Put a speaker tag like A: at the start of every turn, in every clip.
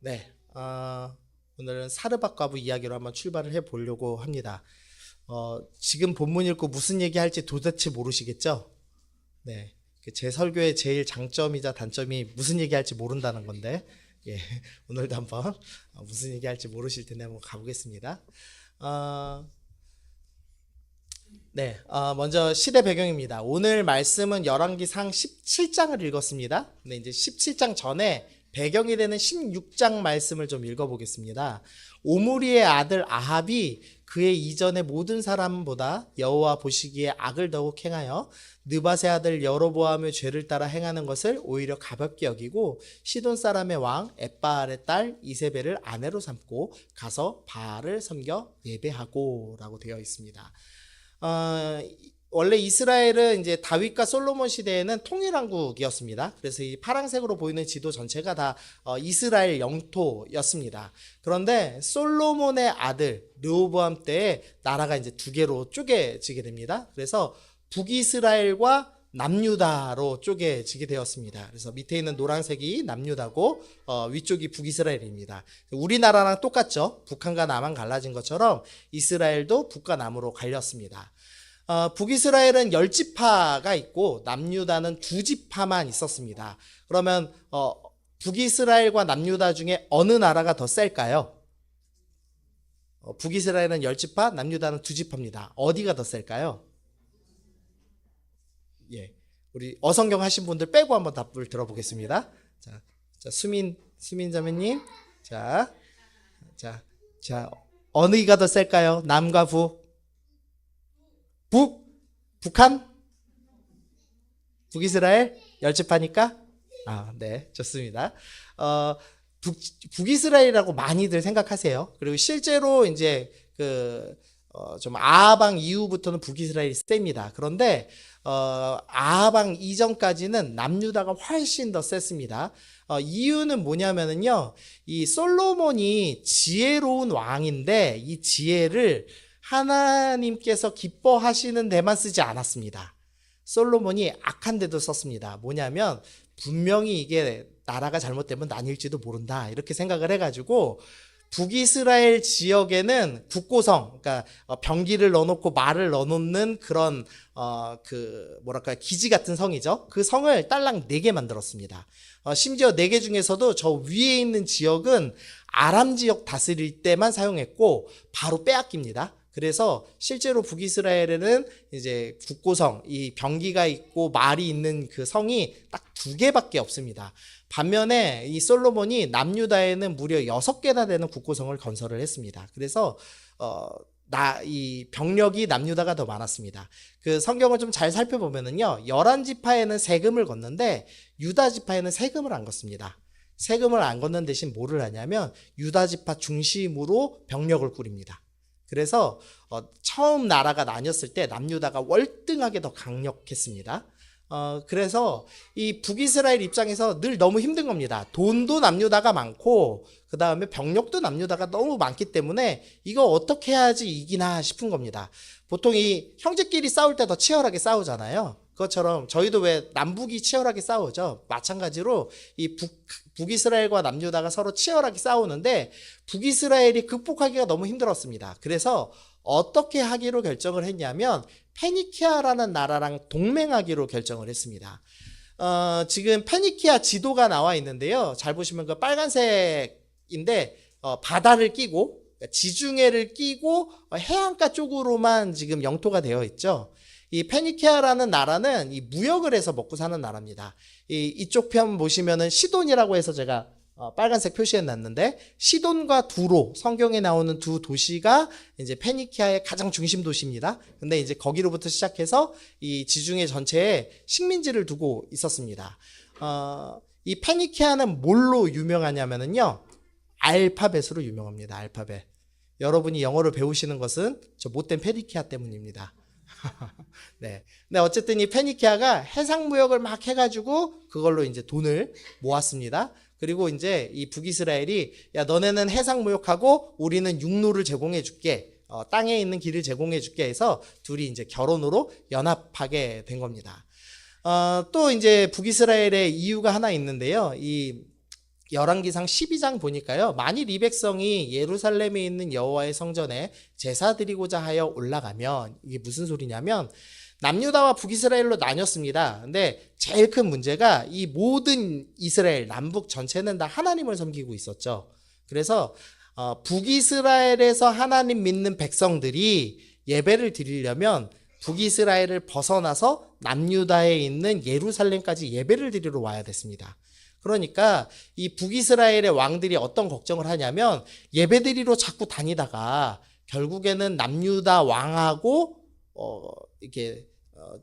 A: 네, 오늘은 사르밧과부 이야기로 한번 출발을 해 보려고 합니다. 지금 본문 읽고 무슨 얘기 할지 도대체 모르시겠죠? 네, 제 설교의 제일 장점이자 단점이 무슨 얘기 할지 모른다는 건데, 예, 오늘도 한번 무슨 얘기 할지 모르실 텐데 한번 가보겠습니다. 어, 네, 먼저 시대 배경입니다. 오늘 말씀은 열왕기상 17장을 읽었습니다. 근데 이제 17장 전에 배경이 되는 16장 말씀을 좀 읽어보겠습니다. 오므리의 아들 아합이 그의 이전의 모든 사람보다 여호와 보시기에 악을 더욱 행하여 느밧의 아들 여로보암의 죄를 따라 행하는 것을 오히려 가볍게 여기고 시돈 사람의 왕 엣바알의 딸 이세벨을 아내로 삼고 가서 바알을 섬겨 예배하고 라고 되어 있습니다. 원래 이스라엘은 이제 다윗과 솔로몬 시대에는 통일왕국이었습니다. 그래서 이 파란색으로 보이는 지도 전체가 다 이스라엘 영토였습니다. 그런데 솔로몬의 아들 르호보암 때에 나라가 이제 두 개로 쪼개지게 됩니다. 그래서 북이스라엘과 남유다로 쪼개지게 되었습니다. 그래서 밑에 있는 노란색이 남유다고 위쪽이 북이스라엘입니다. 우리나라랑 똑같죠. 북한과 남한 갈라진 것처럼 이스라엘도 북과 남으로 갈렸습니다. 북이스라엘은 10지파가 있고 남유다는 2지파만 있었습니다. 그러면 북이스라엘과 남유다 중에 어느 나라가 더 셀까요? 북이스라엘은 10지파, 남유다는 2지파입니다. 어디가 더 셀까요? 예, 우리 어성경 하신 분들 빼고 한번 답을 들어보겠습니다. 자, 수민 자매님, 자, 어느가 더 셀까요? 남과 북한? 북이스라엘? 10지파니까? 네, 좋습니다. 북이스라엘이라고 많이들 생각하세요. 그리고 실제로 이제 좀 아하방 이후부터는 북이스라엘이 셉니다. 그런데 아하방 이전까지는 남유다가 훨씬 더 셌습니다. 이유는 뭐냐면은요, 이 솔로몬이 지혜로운 왕인데 이 지혜를 하나님께서 기뻐하시는 데만 쓰지 않았습니다. 솔로몬이 악한 데도 썼습니다. 뭐냐면 분명히 이게 나라가 잘못되면 나뉠지도 모른다 이렇게 생각을 해가지고 북이스라엘 지역에는 국고성, 그러니까 병기를 넣어놓고 말을 넣어놓는 그런 기지 같은 성이죠. 그 성을 딸랑 4개 만들었습니다. 심지어 4개 중에서도 저 위에 있는 지역은 아람 지역 다스릴 때만 사용했고 바로 빼앗깁니다. 그래서 실제로 북이스라엘에는 이제 국고성, 이 병기가 있고 말이 있는 그 성이 딱 2개밖에 없습니다. 반면에 이 솔로몬이 남유다에는 무려 6개나 되는 국고성을 건설을 했습니다. 그래서 이 병력이 남유다가 더 많았습니다. 그 성경을 좀 잘 살펴보면은요, 11지파에는 세금을 걷는데 유다 지파에는 세금을 안 걷습니다. 세금을 안 걷는 대신 뭐를 하냐면 유다 지파 중심으로 병력을 꾸립니다. 그래서 처음 나라가 나뉘었을 때 남유다가 월등하게 더 강력했습니다. 그래서 이 북이스라엘 입장에서 늘 너무 힘든 겁니다. 돈도 남유다가 많고 그 다음에 병력도 남유다가 너무 많기 때문에 이거 어떻게 해야지 이기나 싶은 겁니다. 보통 이 형제끼리 싸울 때 더 치열하게 싸우잖아요. 그것처럼 저희도 왜 남북이 치열하게 싸우죠. 마찬가지로 이 북이스라엘과 남유다가 서로 치열하게 싸우는데 북이스라엘이 극복하기가 너무 힘들었습니다. 그래서 어떻게 하기로 결정을 했냐면 페니키아라는 나라랑 동맹하기로 결정을 했습니다. 지금 페니키아 지도가 나와 있는데요. 잘 보시면 그 빨간색인데 바다를 끼고 지중해를 끼고 해안가 쪽으로만 지금 영토가 되어 있죠. 이 페니키아라는 나라는 이 무역을 해서 먹고 사는 나라입니다. 이쪽 편 보시면은 시돈이라고 해서 제가 빨간색 표시해 놨는데 시돈과 두로, 성경에 나오는 두 도시가 이제 페니키아의 가장 중심 도시입니다. 근데 이제 거기로부터 시작해서 이 지중해 전체에 식민지를 두고 있었습니다. 이 페니키아는 뭘로 유명하냐면은요, 알파벳으로 유명합니다. 알파벳. 여러분이 영어를 배우시는 것은 저 못된 페니키아 때문입니다. 네. 근데 어쨌든 이 페니키아가 해상무역을 막 해가지고 그걸로 이제 돈을 모았습니다. 그리고 이제 이 북이스라엘이 야, 너네는 해상무역하고 우리는 육로를 제공해 줄게. 땅에 있는 길을 제공해 줄게 해서 둘이 이제 결혼으로 연합하게 된 겁니다. 또 이제 북이스라엘의 이유가 하나 있는데요. 이 열왕기상 12장 보니까요. 만일 이 백성이 예루살렘에 있는 여호와의 성전에 제사 드리고자 하여 올라가면, 이게 무슨 소리냐면 남유다와 북이스라엘로 나뉘었습니다. 근데 제일 큰 문제가 이 모든 이스라엘 남북 전체는 다 하나님을 섬기고 있었죠. 그래서 북이스라엘에서 하나님 믿는 백성들이 예배를 드리려면 북이스라엘을 벗어나서 남유다에 있는 예루살렘까지 예배를 드리러 와야 됐습니다. 그러니까 이 북이스라엘의 왕들이 어떤 걱정을 하냐면 예배드리러 자꾸 다니다가 결국에는 남유다 왕하고 이렇게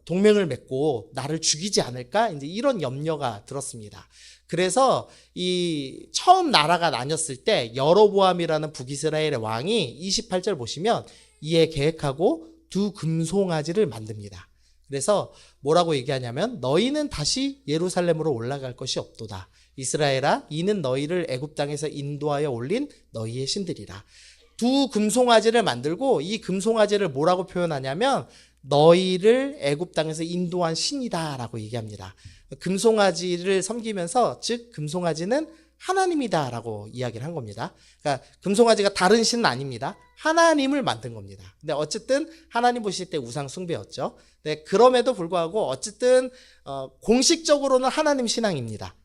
A: 동맹을 맺고 나를 죽이지 않을까? 이제 이런 염려가 들었습니다. 그래서 이 처음 나라가 나뉘었을 때 여로보암이라는 북이스라엘의 왕이 28절 보시면 이에 계획하고 두 금송아지를 만듭니다. 그래서 뭐라고 얘기하냐면 너희는 다시 예루살렘으로 올라갈 것이 없도다. 이스라엘아, 이는 너희를 애굽 땅에서 인도하여 올린 너희의 신들이라. 두 금송아지를 만들고 이 금송아지를 뭐라고 표현하냐면 너희를 애굽 땅에서 인도한 신이다라고 얘기합니다. 금송아지를 섬기면서 즉 금송아지는 하나님이다라고 이야기를 한 겁니다. 그러니까 금송아지가 다른 신은 아닙니다. 하나님을 만든 겁니다. 근데 어쨌든 하나님 보실 때 우상 숭배였죠. 네, 그럼에도 불구하고 어쨌든 공식적으로는 하나님 신앙입니다.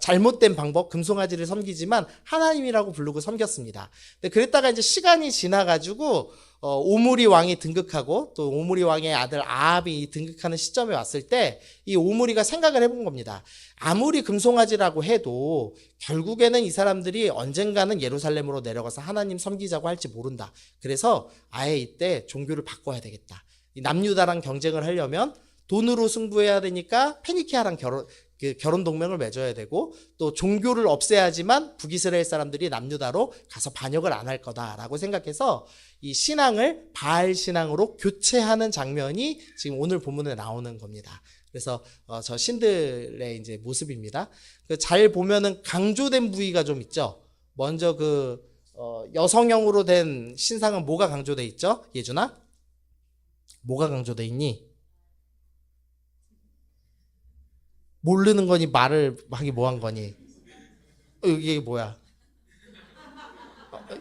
A: 잘못된 방법, 금송아지를 섬기지만 하나님이라고 부르고 섬겼습니다. 근데 그랬다가 이제 시간이 지나가지고 오므리 왕이 등극하고 또 오므리 왕의 아들 아합이 등극하는 시점에 왔을 때 이 오므리가 생각을 해본 겁니다. 아무리 금송아지라고 해도 결국에는 이 사람들이 언젠가는 예루살렘으로 내려가서 하나님 섬기자고 할지 모른다. 그래서 아예 이때 종교를 바꿔야 되겠다. 이 남유다랑 경쟁을 하려면 돈으로 승부해야 되니까 페니키아랑 결혼 동맹을 맺어야 되고 또 종교를 없애야지만 북이스라엘 사람들이 남유다로 가서 반역을 안 할 거다라고 생각해서 이 신앙을 바알 신앙으로 교체하는 장면이 지금 오늘 본문에 나오는 겁니다. 그래서 저 신들의 이제 모습입니다. 잘 보면은 강조된 부위가 좀 있죠. 먼저 여성형으로 된 신상은 뭐가 강조돼 있죠? 예준아? 뭐가 강조돼 있니? 모르는 거니 말을 하기 뭐 한 거니? 이게 뭐야?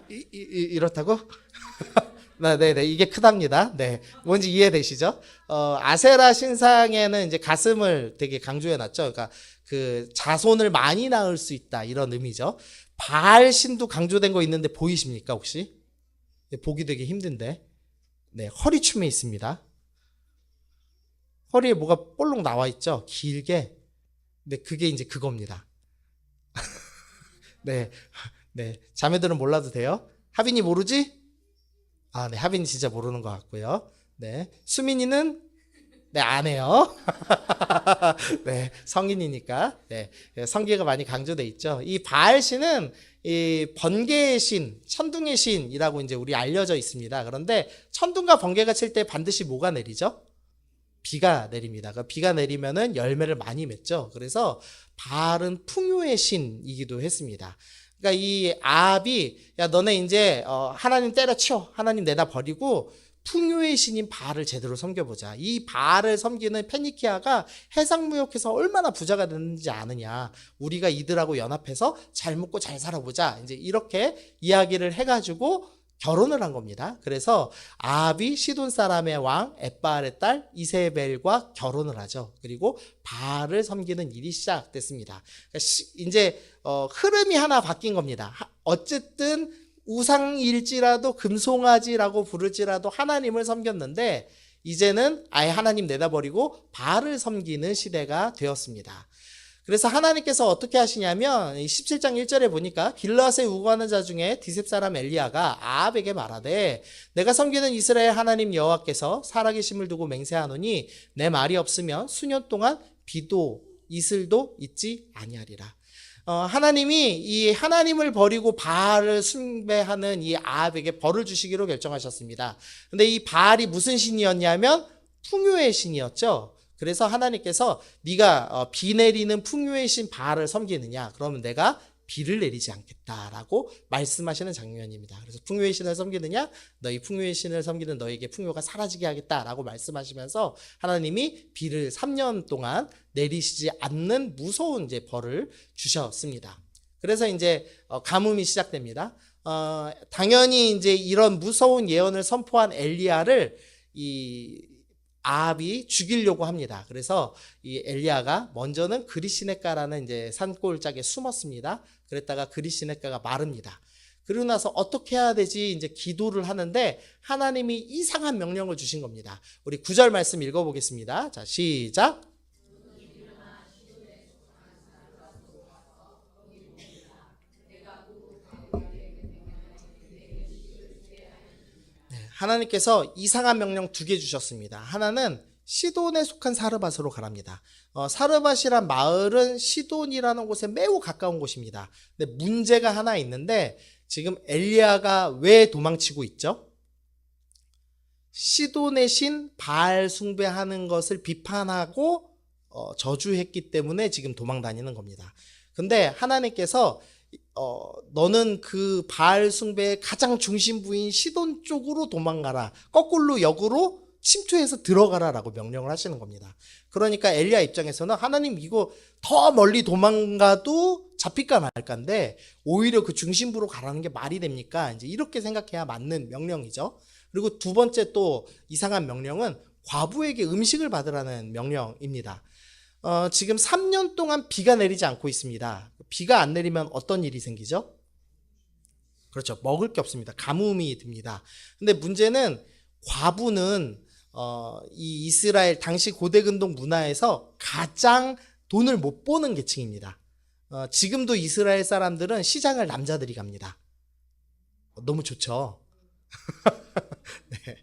A: 이렇다고? 네네, 이게 크답니다. 네, 뭔지 이해되시죠? 아세라 신상에는 이제 가슴을 되게 강조해 놨죠. 그러니까 그 자손을 많이 낳을 수 있다 이런 의미죠. 바알 신도 강조된 거 있는데 보이십니까 혹시? 보기 되게 힘든데, 네, 허리춤에 있습니다. 허리에 뭐가 볼록 나와 있죠, 길게. 네, 그게 이제 그겁니다. 네, 네, 자매들은 몰라도 돼요. 하빈이 모르지? 네, 하빈이 진짜 모르는 것 같고요. 네, 수민이는 네, 안 해요. 네, 성인이니까. 네, 성기가 많이 강조돼 있죠. 이 바알 신은 이 번개의 신, 천둥의 신이라고 이제 우리 알려져 있습니다. 그런데 천둥과 번개가 칠 때 반드시 뭐가 내리죠? 비가 내립니다. 비가 내리면은 열매를 많이 맺죠. 그래서 바알은 풍요의 신이기도 했습니다. 그러니까 이 아합이 야 너네 이제 하나님 때려치워, 하나님 내다 버리고 풍요의 신인 바알을 제대로 섬겨보자. 이 바알을 섬기는 페니키아가 해상무역해서 얼마나 부자가 됐는지 아느냐. 우리가 이들하고 연합해서 잘 먹고 잘 살아보자. 이제 이렇게 이야기를 해가지고 결혼을 한 겁니다. 그래서 아합이 시돈 사람의 왕 엣바알의 딸 이세벨과 결혼을 하죠. 그리고 바알을 섬기는 일이 시작됐습니다. 이제 흐름이 하나 바뀐 겁니다. 어쨌든 우상일지라도 금송아지라고 부를지라도 하나님을 섬겼는데 이제는 아예 하나님 내다버리고 바알을 섬기는 시대가 되었습니다. 그래서 하나님께서 어떻게 하시냐면 17장 1절에 보니까 길르앗에 우거하는 자 중에 디셉 사람 엘리야가 아합에게 말하되 내가 섬기는 이스라엘 하나님 여호와께서 살아계심을 두고 맹세하노니 내 말이 없으면 수년 동안 비도 이슬도 있지 아니하리라. 하나님이 이 하나님을 버리고 바알을 숭배하는 이 아합에게 벌을 주시기로 결정하셨습니다. 근데 이 바알이 무슨 신이었냐면 풍요의 신이었죠. 그래서 하나님께서 네가 비 내리는 풍요의 신 바알을 섬기느냐? 그러면 내가 비를 내리지 않겠다라고 말씀하시는 장면입니다. 그래서 풍요의 신을 섬기느냐? 너희 풍요의 신을 섬기는 너에게 풍요가 사라지게 하겠다라고 말씀하시면서 하나님이 비를 3년 동안 내리시지 않는 무서운 이제 벌을 주셨습니다. 그래서 이제 가뭄이 시작됩니다. 당연히 이제 이런 무서운 예언을 선포한 엘리야를 이 아합이 죽이려고 합니다. 그래서 이 엘리야가 먼저는 그리시네가라는 이제 산골짜기에 숨었습니다. 그랬다가 그리시네가가 마릅니다. 그러고 나서 어떻게 해야 되지 이제 기도를 하는데 하나님이 이상한 명령을 주신 겁니다. 우리 9절 말씀 읽어보겠습니다. 자, 시작. 하나님께서 이상한 명령 2개 주셨습니다. 하나는 시돈에 속한 사르밧으로 가랍니다. 사르밧이란 마을은 시돈이라는 곳에 매우 가까운 곳입니다. 근데 문제가 하나 있는데 지금 엘리야가 왜 도망치고 있죠? 시돈의 신 바알 숭배하는 것을 비판하고 저주했기 때문에 지금 도망 다니는 겁니다. 근데 하나님께서 너는 그 바알 숭배의 가장 중심부인 시돈 쪽으로 도망가라. 거꾸로 역으로 침투해서 들어가라 라고 명령을 하시는 겁니다. 그러니까 엘리야 입장에서는 하나님 이거 더 멀리 도망가도 잡힐까 말까인데 오히려 그 중심부로 가라는 게 말이 됩니까? 이제 이렇게 생각해야 맞는 명령이죠. 그리고 두 번째 또 이상한 명령은 과부에게 음식을 받으라는 명령입니다. 지금 3년 동안 비가 내리지 않고 있습니다. 비가 안 내리면 어떤 일이 생기죠? 그렇죠. 먹을 게 없습니다. 가뭄이 듭니다. 근데 문제는 과부는 이 이스라엘 당시 고대근동 문화에서 가장 돈을 못 버는 계층입니다. 지금도 이스라엘 사람들은 시장을 남자들이 갑니다. 너무 좋죠. 네.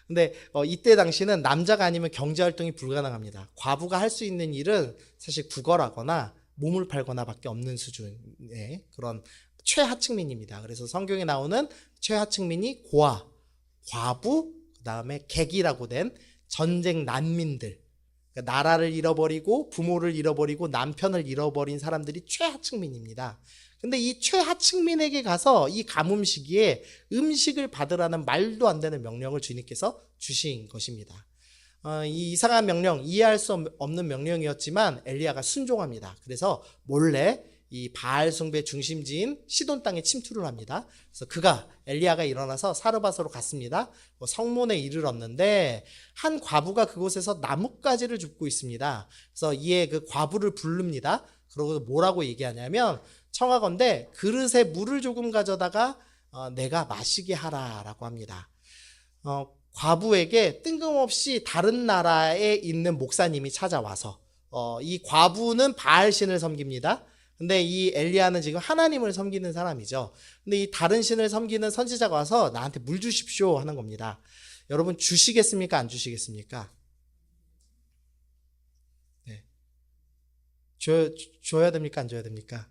A: 근데 이때 당시는 남자가 아니면 경제활동이 불가능합니다. 과부가 할 수 있는 일은 사실 구걸하거나 몸을 팔거나 밖에 없는 수준의 그런 최하층민입니다. 그래서 성경에 나오는 최하층민이 고아, 과부, 그 다음에 객이라고 된 전쟁 난민들, 그러니까 나라를 잃어버리고 부모를 잃어버리고 남편을 잃어버린 사람들이 최하층민입니다. 근데 이 최하층민에게 가서 이 가뭄 시기에 음식을 받으라는 말도 안 되는 명령을 주님께서 주신 것입니다. 이 이상한 명령, 이해할 수 없는 명령이었지만 엘리야가 순종합니다. 그래서 몰래 이 바알 숭배 중심지인 시돈 땅에 침투를 합니다. 그래서 엘리야가 일어나서 사르밧으로 갔습니다. 성문에 이르렀는데 한 과부가 그곳에서 나뭇가지를 줍고 있습니다. 그래서 이에 그 과부를 부릅니다. 그러고 뭐라고 얘기하냐면 청하건대 그릇에 물을 조금 가져다가 내가 마시게 하라라고 합니다. 과부에게 뜬금없이 다른 나라에 있는 목사님이 찾아와서 이 과부는 바알신을 섬깁니다. 근데 이 엘리야는 지금 하나님을 섬기는 사람이죠. 근데 이 다른 신을 섬기는 선지자가 와서 나한테 물 주십시오 하는 겁니다. 여러분 주시겠습니까? 안 주시겠습니까? 네. 줘야 됩니까? 안 줘야 됩니까?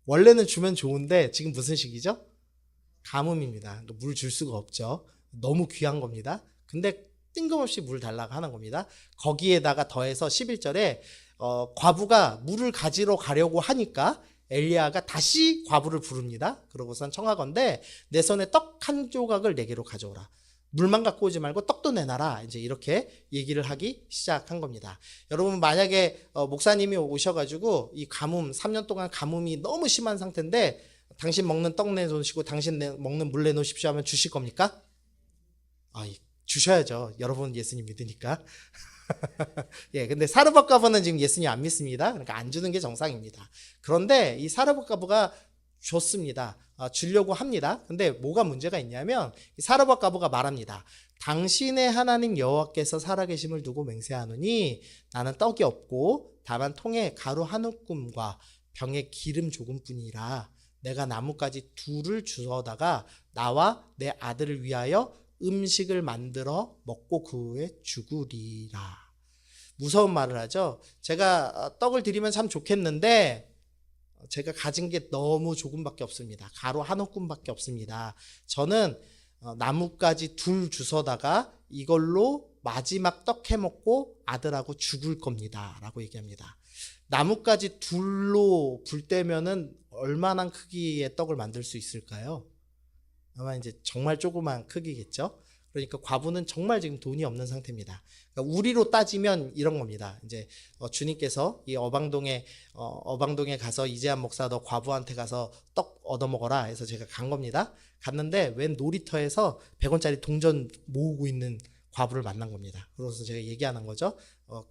A: 원래는 주면 좋은데 지금 무슨 시기죠? 가뭄입니다. 물 줄 수가 없죠. 너무 귀한 겁니다. 근데 뜬금없이 물 달라고 하는 겁니다. 거기에다가 더해서 11절에 과부가 물을 가지러 가려고 하니까 엘리야가 다시 과부를 부릅니다. 그러고선 청하건대 내 손에 떡 한 조각을 내게로 가져오라. 물만 갖고 오지 말고 떡도 내놔라. 이제 이렇게 얘기를 하기 시작한 겁니다. 여러분 만약에 목사님이 오셔가지고 이 가뭄 3년 동안 가뭄이 너무 심한 상태인데 당신 먹는 떡 내놓으시고 당신 먹는 물 내놓으십시오 하면 주실 겁니까? 주셔야죠. 여러분 예수님 믿으니까. 예, 근데 사르밧 과부는 지금 예수님 안 믿습니다. 그러니까 안 주는 게 정상입니다. 그런데 이 사르밧 과부가 줬습니다. 주려고 합니다. 근데 뭐가 문제가 있냐면 이 사르밧 과부가 말합니다. 당신의 하나님 여호와께서 살아계심을 두고 맹세하노니 나는 떡이 없고 다만 통에 가루 한 움큼과 병에 기름 조금뿐이라 내가 나뭇가지 둘을 주워다가 나와 내 아들을 위하여 음식을 만들어 먹고 그 후에 죽으리라. 무서운 말을 하죠. 제가 떡을 드리면 참 좋겠는데 제가 가진 게 너무 조금밖에 없습니다. 가루 한 움큼밖에 없습니다. 저는 나뭇가지 둘 주워다가 이걸로 마지막 떡 해먹고 아들하고 죽을 겁니다 라고 얘기합니다. 나뭇가지 둘로 불 때면은 얼마나 크기의 떡을 만들 수 있을까요? 아마 이제 정말 조그만 크기겠죠. 그러니까 과부는 정말 지금 돈이 없는 상태입니다. 그러니까 우리로 따지면 이런 겁니다. 이제 주님께서 이 어방동에 가서 이재한 목사 너 과부한테 가서 떡 얻어먹어라 해서 제가 간 겁니다. 갔는데 웬 놀이터에서 100원짜리 동전 모으고 있는 과부를 만난 겁니다. 그래서 제가 얘기하는 거죠.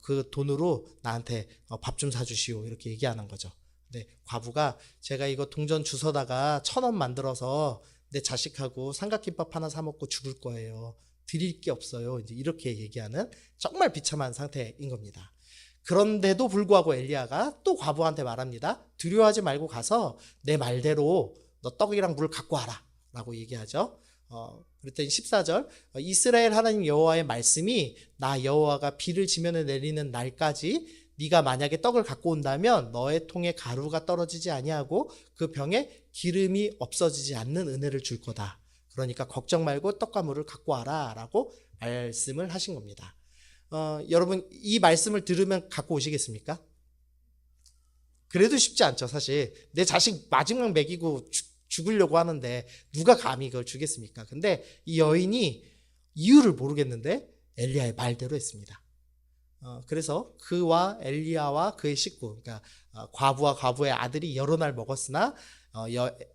A: 그 돈으로 나한테 밥 좀 사주시오 이렇게 얘기하는 거죠. 근데 과부가 제가 이거 동전 주워다가 1,000원 만들어서 내 자식하고 삼각김밥 하나 사 먹고 죽을 거예요. 드릴 게 없어요. 이제 이렇게 얘기하는 정말 비참한 상태인 겁니다. 그런데도 불구하고 엘리야가 또 과부한테 말합니다. 두려워하지 말고 가서 내 말대로 너 떡이랑 물 갖고 와라 라고 얘기하죠. 그랬더니 14절 이스라엘 하나님 여호와의 말씀이 나 여호와가 비를 지면에 내리는 날까지 네가 만약에 떡을 갖고 온다면 너의 통에 가루가 떨어지지 아니하고 그 병에 기름이 없어지지 않는 은혜를 줄 거다. 그러니까 걱정 말고 떡과 물을 갖고 와라 라고 말씀을 하신 겁니다. 여러분 이 말씀을 들으면 갖고 오시겠습니까? 그래도 쉽지 않죠. 사실 내 자식 마지막 먹이고 죽으려고 하는데 누가 감히 그걸 주겠습니까? 근데 이 여인이 이유를 모르겠는데 엘리야의 말대로 했습니다. 그래서 그와 엘리야와 그의 식구, 그러니까 과부와 과부의 아들이 여러 날 먹었으나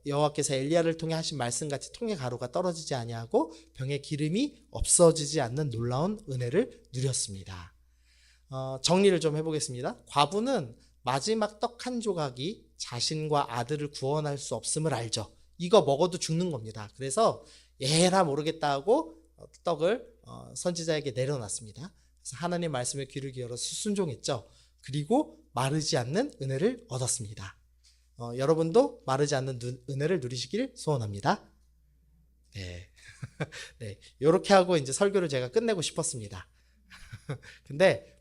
A: 여호와께서 엘리야를 통해 하신 말씀같이 통에 가루가 떨어지지 아니하고 병에 기름이 없어지지 않는 놀라운 은혜를 누렸습니다. 정리를 좀 해보겠습니다. 과부는 마지막 떡 한 조각이 자신과 아들을 구원할 수 없음을 알죠. 이거 먹어도 죽는 겁니다. 그래서 에라 모르겠다 하고 떡을 선지자에게 내려놨습니다. 그래서 하나님 말씀에 귀를 기울여 순종했죠. 그리고 마르지 않는 은혜를 얻었습니다. 여러분도 마르지 않는 은혜를 누리시길 소원합니다. 네. 네. 이렇게 하고 이제 설교를 제가 끝내고 싶었습니다. 근데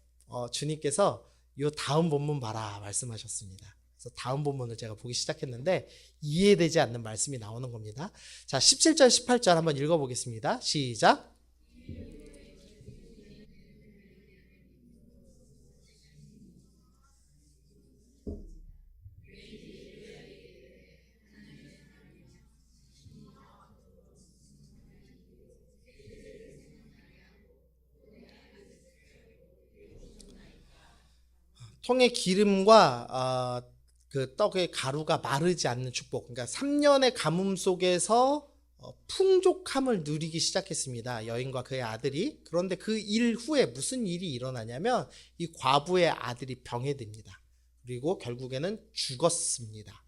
A: 주님께서 요 다음 본문 봐라 말씀하셨습니다. 그래서 다음 본문을 제가 보기 시작했는데 이해되지 않는 말씀이 나오는 겁니다. 자, 17절, 18절 한번 읽어보겠습니다. 시작. 통의 기름과 그 떡의 가루가 마르지 않는 축복. 그러니까 3년의 가뭄 속에서 풍족함을 누리기 시작했습니다. 여인과 그의 아들이. 그런데 그 일 후에 무슨 일이 일어나냐면 이 과부의 아들이 병에 듭니다. 그리고 결국에는 죽었습니다.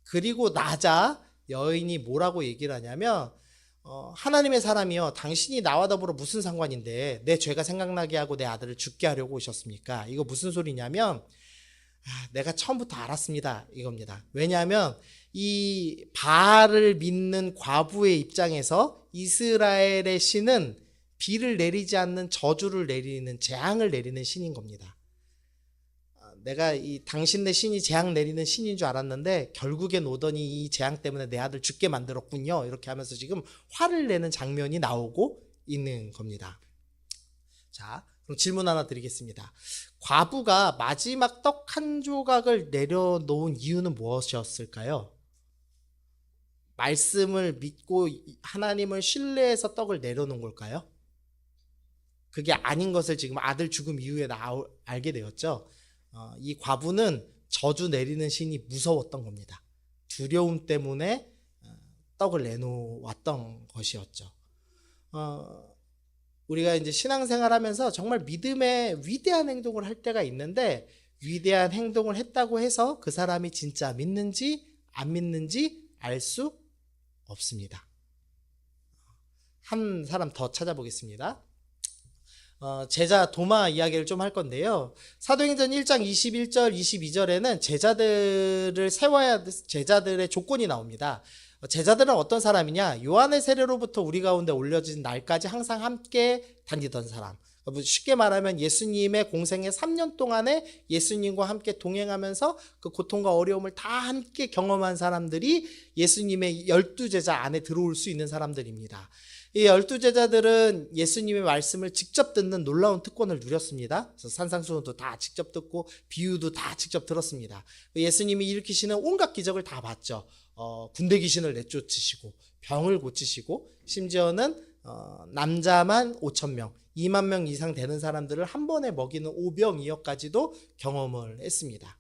A: 그리고 나자 여인이 뭐라고 얘기를 하냐면 하나님의 사람이여 당신이 나와 더불어 무슨 상관인데 내 죄가 생각나게 하고 내 아들을 죽게 하려고 오셨습니까? 이거 무슨 소리냐면 내가 처음부터 알았습니다 이겁니다. 왜냐하면 이 바알을 믿는 과부의 입장에서 이스라엘의 신은 비를 내리지 않는 저주를 내리는 재앙을 내리는 신인 겁니다. 내가 이 당신네 신이 재앙 내리는 신인 줄 알았는데 결국엔 오더니 이 재앙 때문에 내 아들 죽게 만들었군요. 이렇게 하면서 지금 화를 내는 장면이 나오고 있는 겁니다. 자, 그럼 질문 하나 드리겠습니다. 과부가 마지막 떡 한 조각을 내려놓은 이유는 무엇이었을까요? 말씀을 믿고 하나님을 신뢰해서 떡을 내려놓은 걸까요? 그게 아닌 것을 지금 아들 죽음 이후에 알게 되었죠. 이 과부는 저주 내리는 신이 무서웠던 겁니다. 두려움 때문에 떡을 내놓았던 것이었죠. 우리가 이제 신앙생활 하면서 정말 믿음의 위대한 행동을 할 때가 있는데 위대한 행동을 했다고 해서 그 사람이 진짜 믿는지 안 믿는지 알 수 없습니다. 한 사람 더 찾아보겠습니다. 제자 도마 이야기를 좀 할 건데요. 사도행전 1장 21절 22절에는 제자들을 세워야 제자들의 조건이 나옵니다. 제자들은 어떤 사람이냐? 요한의 세례로부터 우리 가운데 올려진 날까지 항상 함께 다니던 사람. 쉽게 말하면 예수님의 공생의 3년 동안에 예수님과 함께 동행하면서 그 고통과 어려움을 다 함께 경험한 사람들이 예수님의 12제자 안에 들어올 수 있는 사람들입니다. 이 12제자들은 예수님의 말씀을 직접 듣는 놀라운 특권을 누렸습니다. 그래서 산상수훈도 다 직접 듣고 비유도 다 직접 들었습니다. 예수님이 일으키시는 온갖 기적을 다 봤죠. 군대 귀신을 내쫓으시고 병을 고치시고 심지어는 남자만 5천 명, 2만 명 이상 되는 사람들을 한 번에 먹이는 오병이어까지도 경험을 했습니다.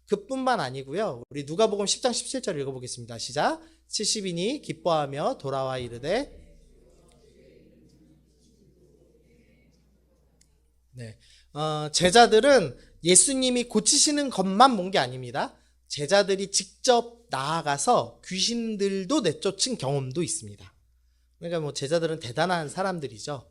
A: 그뿐만 아니고요. 우리 누가복음 10장 17절 읽어보겠습니다. 시작. 70인이 기뻐하며 돌아와 이르되 네. 제자들은 예수님이 고치시는 것만 본 게 아닙니다. 제자들이 직접 나아가서 귀신들도 내쫓은 경험도 있습니다. 그러니까 뭐 제자들은 대단한 사람들이죠.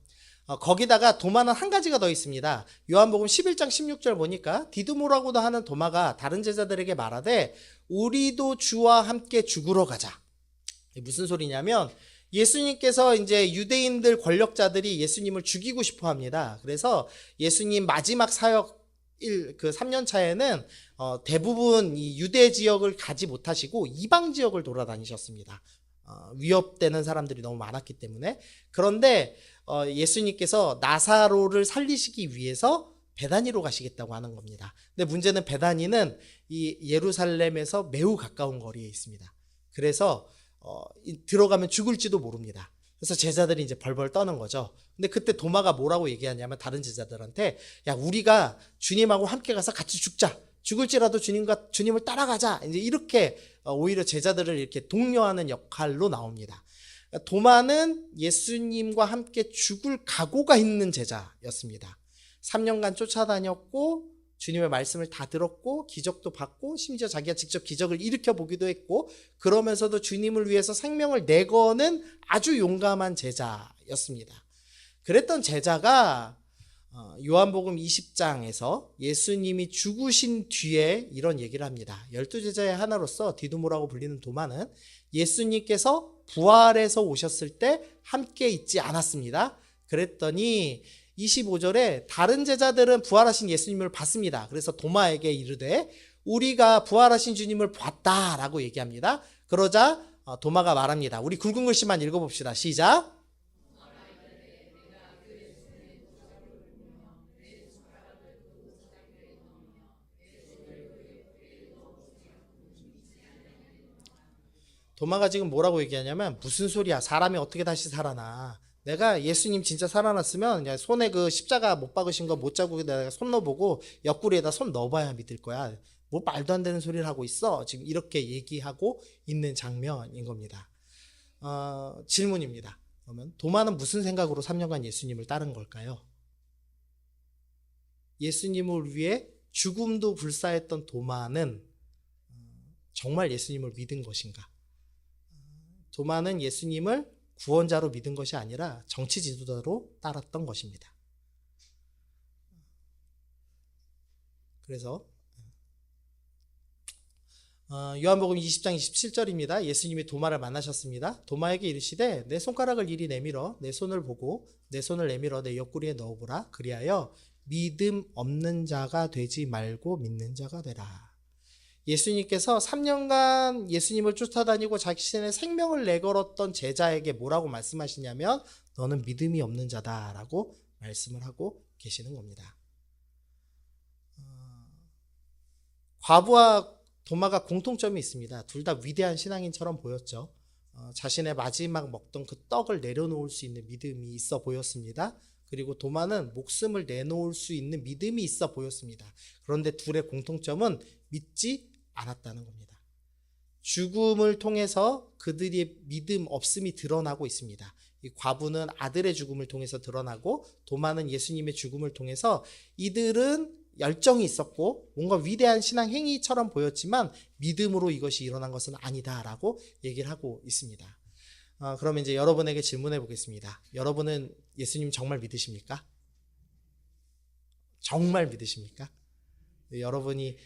A: 거기다가 도마는 한 가지가 더 있습니다. 요한복음 11장 16절 보니까 디두모라고도 하는 도마가 다른 제자들에게 말하되 우리도 주와 함께 죽으러 가자. 무슨 소리냐면 예수님께서 이제 유대인들 권력자들이 예수님을 죽이고 싶어 합니다. 그래서 예수님 마지막 사역 그 3년 차에는 대부분 이 유대 지역을 가지 못하시고 이방 지역을 돌아다니셨습니다. 위협되는 사람들이 너무 많았기 때문에. 그런데 예수님께서 나사로를 살리시기 위해서 베다니로 가시겠다고 하는 겁니다. 근데 문제는 베다니는 이 예루살렘에서 매우 가까운 거리에 있습니다. 그래서 들어가면 죽을지도 모릅니다. 그래서 제자들이 이제 벌벌 떠는 거죠. 근데 그때 도마가 뭐라고 얘기하냐면 다른 제자들한테 야, 우리가 주님하고 함께 가서 같이 죽자. 죽을지라도 주님을 따라가자. 이제 이렇게 오히려 제자들을 이렇게 독려하는 역할로 나옵니다. 도마는 예수님과 함께 죽을 각오가 있는 제자였습니다. 3년간 쫓아다녔고 주님의 말씀을 다 들었고 기적도 받고 심지어 자기가 직접 기적을 일으켜 보기도 했고 그러면서도 주님을 위해서 생명을 내거는 아주 용감한 제자였습니다. 그랬던 제자가 요한복음 20장에서 예수님이 죽으신 뒤에 이런 얘기를 합니다. 12제자의 하나로서 디두모라고 불리는 도마는 예수님께서 부활해서 오셨을 때 함께 있지 않았습니다. 그랬더니 25절에 다른 제자들은 부활하신 예수님을 봤습니다. 그래서 도마에게 이르되 우리가 부활하신 주님을 봤다라고 얘기합니다. 그러자 도마가 말합니다. 우리 굵은 글씨만 읽어봅시다. 시작. 도마가 지금 뭐라고 얘기하냐면 무슨 소리야. 사람이 어떻게 다시 살아나. 내가 예수님 진짜 살아났으면 손에 그 십자가 못 박으신 거 못 자국에 내가 손 넣어보고 옆구리에다 손 넣어봐야 믿을 거야. 뭐 말도 안 되는 소리를 하고 있어. 지금 이렇게 얘기하고 있는 장면인 겁니다. 질문입니다. 그러면 도마는 무슨 생각으로 3년간 예수님을 따른 걸까요? 예수님을 위해 죽음도 불사했던 도마는 정말 예수님을 믿은 것인가? 도마는 예수님을 구원자로 믿은 것이 아니라 정치 지도자로 따랐던 것입니다. 그래서 요한복음 20장 27절입니다. 예수님이 도마를 만나셨습니다. 도마에게 이르시되 내 손가락을 이리 내밀어 내 손을 보고 내 손을 내밀어 내 옆구리에 넣어보라. 그리하여 믿음 없는 자가 되지 말고 믿는 자가 되라. 예수님께서 3년간 예수님을 쫓아다니고 자신의 생명을 내걸었던 제자에게 뭐라고 말씀하시냐면 너는 믿음이 없는 자다라고 말씀을 하고 계시는 겁니다. 과부와 도마가 공통점이 있습니다. 둘 다 위대한 신앙인처럼 보였죠. 자신의 마지막 먹던 그 떡을 내려놓을 수 있는 믿음이 있어 보였습니다. 그리고 도마는 목숨을 내놓을 수 있는 믿음이 있어 보였습니다. 그런데 둘의 공통점은 믿지 않았다는 겁니다. 죽음을 통해서 그들의 믿음 없음이 드러나고 있습니다. 이 과부는 아들의 죽음을 통해서 드러나고 도마는 예수님의 죽음을 통해서 이들은 열정이 있었고 뭔가 위대한 신앙 행위처럼 보였지만 믿음으로 이것이 일어난 것은 아니다라고 얘기를 하고 있습니다. 그러면 이제 여러분에게 질문해 보겠습니다. 여러분은 예수님 정말 믿으십니까? 정말 믿으십니까? 여러분이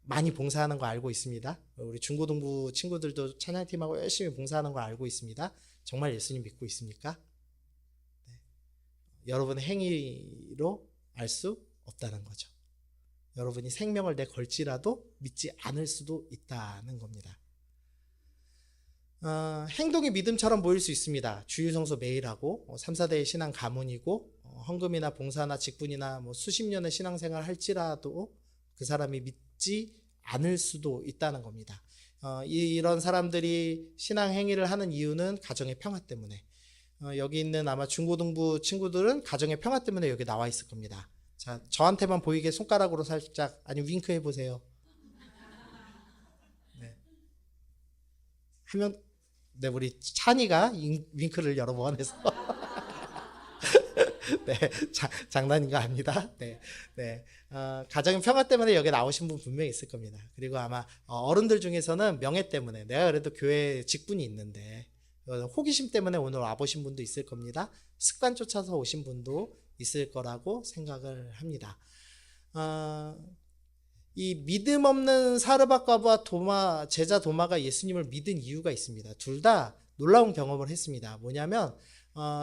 A: 많이 봉사하는 거 알고 있습니다. 우리 중고등부 친구들도 찬양팀하고 열심히 봉사하는 거 알고 있습니다. 정말 예수님 믿고 있습니까? 네. 여러분의 행위로 알 수 없다는 거죠. 여러분이 생명을 내걸지라도 믿지 않을 수도 있다는 겁니다. 행동이 믿음처럼 보일 수 있습니다. 주일성서 매일 하고 3, 4대의 신앙 가문이고 헌금이나 봉사나 직분이나 뭐 수십 년의 신앙생활 할지라도 그 사람이 믿지 않을 수도 있다는 겁니다. 이런 사람들이 신앙 행위를 하는 이유는 가정의 평화 때문에 여기 있는 아마 중고등부 친구들은 가정의 평화 때문에 여기 나와 있을 겁니다. 자, 저한테만 보이게 손가락으로 살짝, 아니 윙크 해보세요. 네. 하면, 네, 우리 찬이가 윙크를 여러 번 해서. 네, 장난인 거 압니다. 네, 네. 가정의 평화 때문에 여기 나오신 분 분명히 있을 겁니다. 그리고 아마 어른들 중에서는 명예 때문에, 내가 그래도 교회 직분이 있는데 호기심 때문에 오늘 와보신 분도 있을 겁니다. 습관 쫓아서 오신 분도 있을 거라고 생각을 합니다. 이 믿음 없는 사르밧과부와 제자 도마가 예수님을 믿은 이유가 있습니다. 둘 다 놀라운 경험을 했습니다. 뭐냐면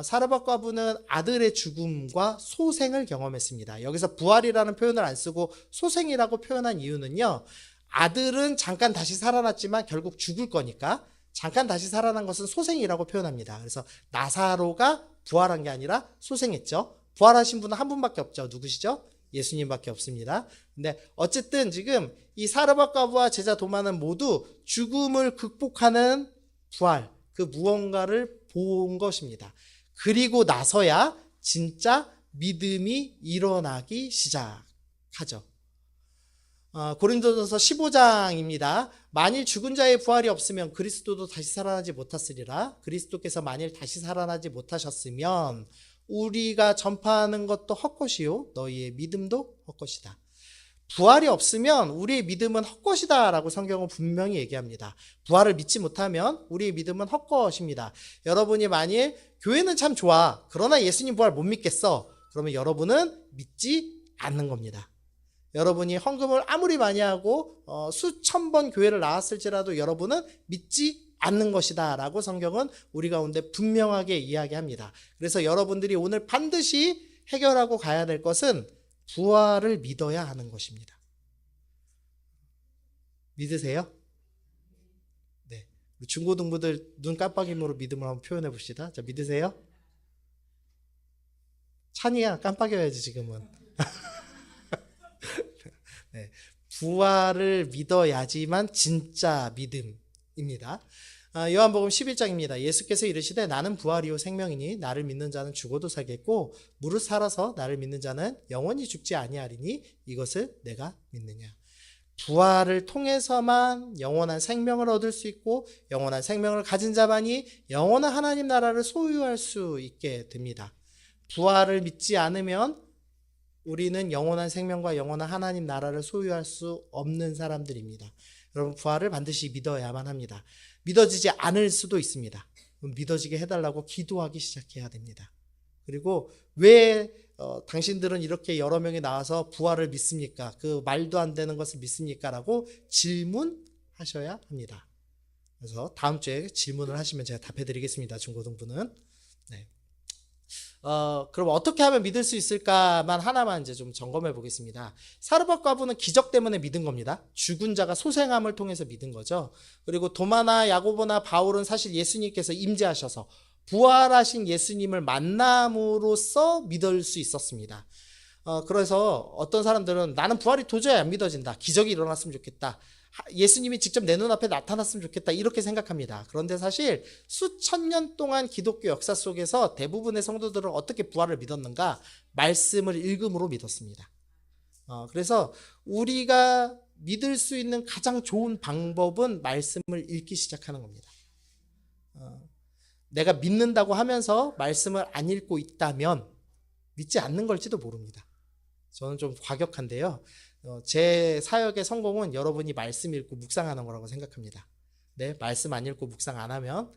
A: 사르밧과부는 아들의 죽음과 소생을 경험했습니다. 여기서 부활이라는 표현을 안 쓰고 소생이라고 표현한 이유는요, 아들은 잠깐 다시 살아났지만 결국 죽을 거니까 잠깐 다시 살아난 것은 소생이라고 표현합니다. 그래서 나사로가 부활한 게 아니라 소생했죠. 부활하신 분은 한 분밖에 없죠. 누구시죠? 예수님밖에 없습니다. 근데 어쨌든 지금 이 사르밧과부와 제자 도마는 모두 죽음을 극복하는 부활, 그 무언가를 본 것입니다. 그리고 나서야 진짜 믿음이 일어나기 시작하죠. 고린도전서 15장입니다. 만일 죽은 자의 부활이 없으면 그리스도도 다시 살아나지 못하시리라. 그리스도께서 만일 다시 살아나지 못하셨으면 우리가 전파하는 것도 헛것이요 너희의 믿음도 헛것이다. 부활이 없으면 우리의 믿음은 헛것이다 라고 성경은 분명히 얘기합니다. 부활을 믿지 못하면 우리의 믿음은 헛것입니다. 여러분이 만일 교회는 참 좋아, 그러나 예수님 부활 못 믿겠어, 그러면 여러분은 믿지 않는 겁니다. 여러분이 헌금을 아무리 많이 하고 수천 번 교회를 나왔을지라도 여러분은 믿지 않는 것이다 라고 성경은 우리 가운데 분명하게 이야기합니다. 그래서 여러분들이 오늘 반드시 해결하고 가야 될 것은 부활을 믿어야 하는 것입니다. 믿으세요? 네. 중고등부들 눈 깜빡임으로 믿음을 한번 표현해 봅시다. 자, 믿으세요? 찬이야, 깜빡여야지 지금은. 네. 부활을 믿어야지만 진짜 믿음입니다. 요한복음 11장입니다. 예수께서 이르시되 나는 부활이요 생명이니 나를 믿는 자는 죽어도 살겠고 무릇 살아서 나를 믿는 자는 영원히 죽지 아니하리니 이것을 내가 믿느냐. 부활을 통해서만 영원한 생명을 얻을 수 있고 영원한 생명을 가진 자만이 영원한 하나님 나라를 소유할 수 있게 됩니다. 부활을 믿지 않으면 우리는 영원한 생명과 영원한 하나님 나라를 소유할 수 없는 사람들입니다. 여러분, 부활을 반드시 믿어야만 합니다. 믿어지지 않을 수도 있습니다. 믿어지게 해달라고 기도하기 시작해야 됩니다. 그리고 왜 당신들은 이렇게 여러 명이 나와서 부활을 믿습니까? 그 말도 안 되는 것을 믿습니까? 라고 질문하셔야 합니다. 그래서 다음 주에 질문을 하시면 제가 답해드리겠습니다. 중고등부는. 네. 그럼 어떻게 하면 믿을 수 있을까만 하나만 이제 좀 점검해 보겠습니다. 사르밧과부는 기적 때문에 믿은 겁니다. 죽은 자가 소생함을 통해서 믿은 거죠. 그리고 도마나 야고보나 바울은 사실 예수님께서 임재하셔서 부활하신 예수님을 만남으로써 믿을 수 있었습니다. 그래서 어떤 사람들은 나는 부활이 도저히 안 믿어진다. 기적이 일어났으면 좋겠다. 예수님이 직접 내 눈앞에 나타났으면 좋겠다. 이렇게 생각합니다. 그런데 사실 수천 년 동안 기독교 역사 속에서 대부분의 성도들은 어떻게 부활을 믿었는가? 말씀을 읽음으로 믿었습니다. 그래서 우리가 믿을 수 있는 가장 좋은 방법은 말씀을 읽기 시작하는 겁니다. 내가 믿는다고 하면서 말씀을 안 읽고 있다면 믿지 않는 걸지도 모릅니다. 저는 좀 과격한데요. 제 사역의 성공은 여러분이 말씀 읽고 묵상하는 거라고 생각합니다. 네, 말씀 안 읽고 묵상 안 하면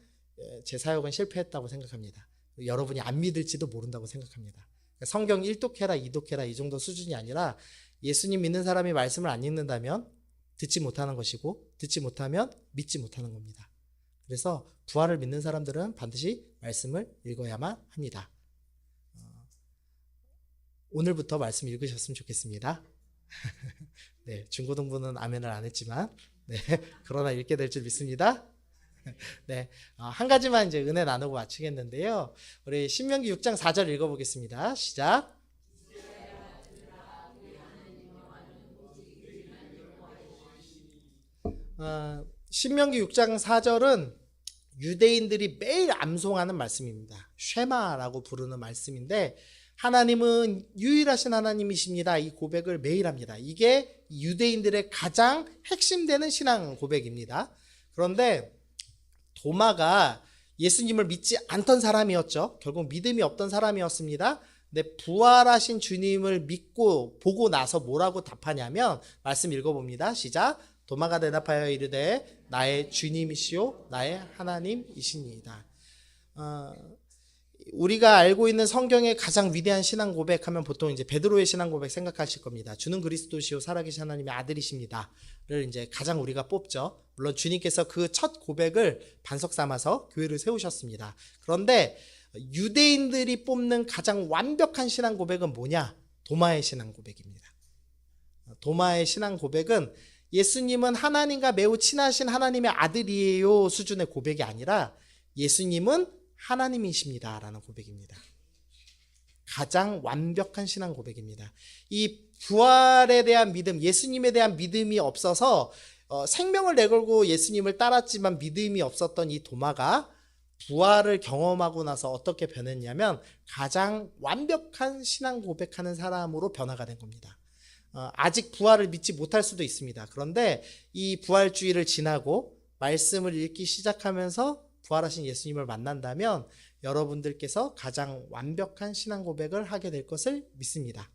A: 제 사역은 실패했다고 생각합니다. 여러분이 안 믿을지도 모른다고 생각합니다. 성경 1독해라 2독해라 이 정도 수준이 아니라 예수님 믿는 사람이 말씀을 안 읽는다면 듣지 못하는 것이고 듣지 못하면 믿지 못하는 겁니다. 그래서 부활을 믿는 사람들은 반드시 말씀을 읽어야만 합니다. 오늘부터 말씀 읽으셨으면 좋겠습니다. 네, 중고등부는 아멘을 안 했지만, 네, 그러나 읽게 될 줄 믿습니다. 네, 한 가지만 이제 은혜 나누고 마치겠는데요. 우리 신명기 6장 4절 읽어보겠습니다. 시작. 신명기 6장 4절은 유대인들이 매일 암송하는 말씀입니다. 쉐마라고 부르는 말씀인데 하나님은 유일하신 하나님이십니다. 이 고백을 매일 합니다. 이게 유대인들의 가장 핵심되는 신앙 고백입니다. 그런데 도마가 예수님을 믿지 않던 사람이었죠. 결국 믿음이 없던 사람이었습니다. 근데 부활하신 주님을 믿고 보고 나서 뭐라고 답하냐면 말씀 읽어봅니다. 시작. 도마가 대답하여 이르되 나의 주님이시요 나의 하나님이시니이다. 우리가 알고 있는 성경의 가장 위대한 신앙 고백하면 보통 이제 베드로의 신앙 고백 생각하실 겁니다. 주는 그리스도시요 살아계신 하나님의 아들이십니다를 이제 가장 우리가 뽑죠. 물론 주님께서 그 첫 고백을 반석 삼아서 교회를 세우셨습니다. 그런데 유대인들이 뽑는 가장 완벽한 신앙 고백은 뭐냐? 도마의 신앙 고백입니다. 도마의 신앙 고백은 예수님은 하나님과 매우 친하신 하나님의 아들이에요 수준의 고백이 아니라 예수님은 하나님이십니다 라는 고백입니다. 가장 완벽한 신앙 고백입니다. 이 부활에 대한 믿음, 예수님에 대한 믿음이 없어서 생명을 내걸고 예수님을 따랐지만 믿음이 없었던 이 도마가 부활을 경험하고 나서 어떻게 변했냐면 가장 완벽한 신앙 고백하는 사람으로 변화가 된 겁니다. 아직 부활을 믿지 못할 수도 있습니다. 그런데 이 부활주의를 지나고 말씀을 읽기 시작하면서 부활하신 예수님을 만난다면 여러분들께서 가장 완벽한 신앙 고백을 하게 될 것을 믿습니다.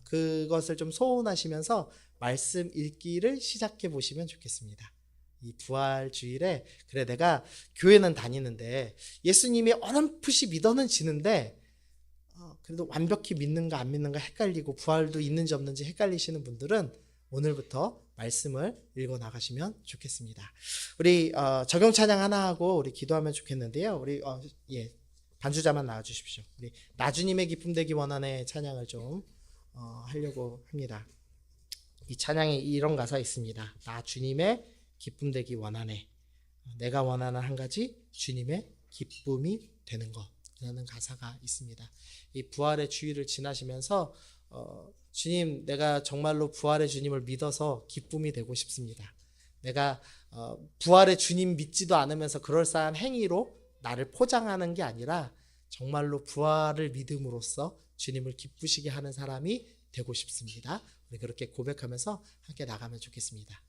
A: 그것을 좀 소원하시면서 말씀 읽기를 시작해 보시면 좋겠습니다. 이 부활주일에 그래 내가 교회는 다니는데 예수님이 어렴풋이 믿어는 지는데 그래도 완벽히 믿는가 안 믿는가 헷갈리고 부활도 있는지 없는지 헷갈리시는 분들은 오늘부터 말씀을 읽어 나가시면 좋겠습니다. 우리 적용 찬양 하나 하고 우리 기도하면 좋겠는데요. 우리 반주자만 나와 주십시오. 우리 나주님의 기쁨 되기 원하네 찬양을 좀 하려고 합니다. 이 찬양에 이런 가사 있습니다. 나 주님의 기쁨 되기 원하네. 내가 원하는 한 가지 주님의 기쁨이 되는 것이라는 가사가 있습니다. 이 부활의 주일을 지나시면서 주님, 내가 정말로 부활의 주님을 믿어서 기쁨이 되고 싶습니다. 내가 부활의 주님 믿지도 않으면서 그럴싸한 행위로 나를 포장하는 게 아니라 정말로 부활을 믿음으로써 주님을 기쁘시게 하는 사람이 되고 싶습니다. 우리 그렇게 고백하면서 함께 나가면 좋겠습니다.